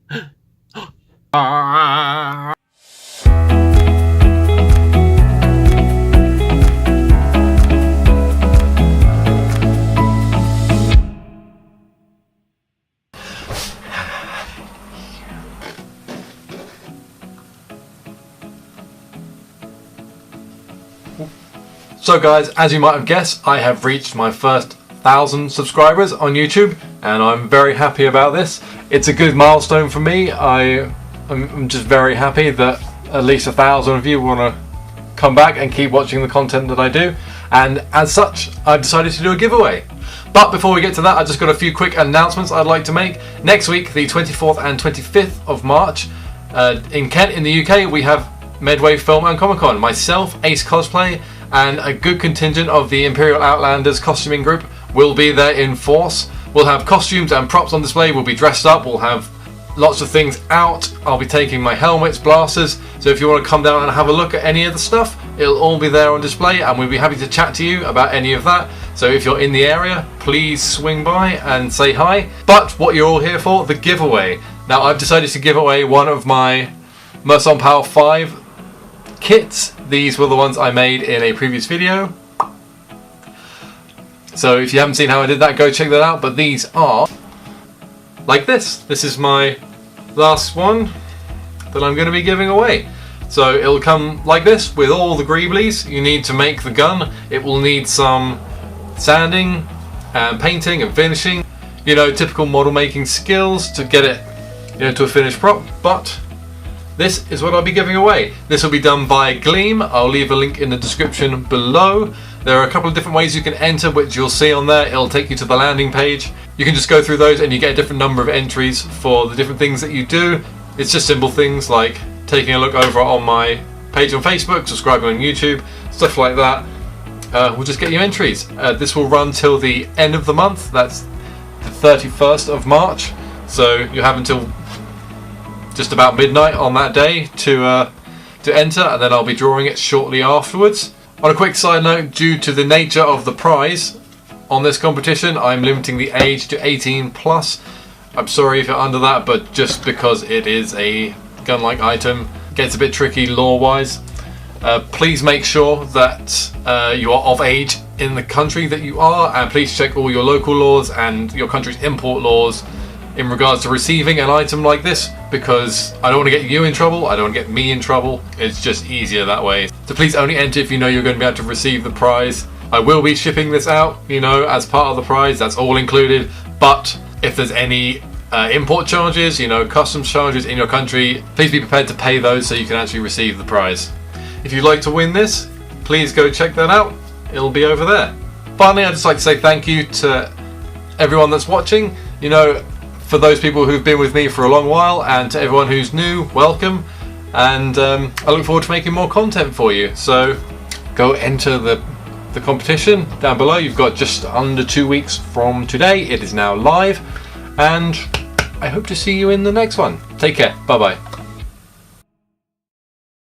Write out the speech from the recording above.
So guys, as you might have guessed, I have reached my first 1,000 subscribers on YouTube, and I'm very happy about this. It's a good milestone for me. I'm just very happy that at least 1,000 of you want to come back and keep watching the content that I do, and as such I've decided to do a giveaway. But before we get to that, I've just got a few quick announcements I'd like to make. Next week, the 24th and 25th of March, in Kent in the UK, we have Medway Film and Comic Con. Myself, Ace Cosplay, and a good contingent of the Imperial Outlanders costuming group will be there in force. We'll have costumes and props on display, we'll be dressed up, we'll have lots of things out. I'll be taking my helmets, blasters, so if you want to come down and have a look at any of the stuff, it'll all be there on display, and we'll be happy to chat to you about any of that. So if you're in the area, please swing by and say hi. But what you're all here for, the giveaway. Now I've decided to give away one of my Merson Power 5 kits. These were the ones I made in a previous video. So if you haven't seen how I did that, go check that out. But these are like this. This is my last one that I'm going to be giving away. So it'll come like this with all the greeblies you need to make the gun. It will need some sanding and painting and finishing. You know, typical model making skills to get it, you know, to a finished prop. But this is what I'll be giving away. This will be done by Gleam. I'll leave a link in the description below. There are a couple of different ways you can enter, which you'll see on there. It'll take you to the landing page. You can just go through those and you get a different number of entries for the different things that you do. It's just simple things like taking a look over on my page on Facebook, subscribing on YouTube, stuff like that. We'll just get you entries. This will run till the end of the month. That's the 31st of March. So you have until just about midnight on that day to enter, and then I'll be drawing it shortly afterwards. On a quick side note, due to the nature of the prize on this competition, I'm limiting the age to 18 plus. I'm sorry if you're under that, but just because it is a gun-like item, it gets a bit tricky law-wise. Please make sure that you are of age in the country that you are, and please check all your local laws and your country's import laws in regards to receiving an item like this, because I don't want to get you in trouble, I don't want to get me in trouble. It's just easier that way. So please only enter if you know you're going to be able to receive the prize. I will be shipping this out, you know, as part of the prize, that's all included. But if there's any import charges, you know, customs charges in your country, please be prepared to pay those so you can actually receive the prize. If you'd like to win this, please go check that out. It'll be over there. Finally, I'd just like to say thank you to everyone that's watching. You know, for those people who've been with me for a long while, and to everyone who's new, welcome. And I look forward to making more content for you. So go enter the competition down below. You've got just under 2 weeks from today. It is now live, and I hope to see you in the next one. Take care. Bye bye.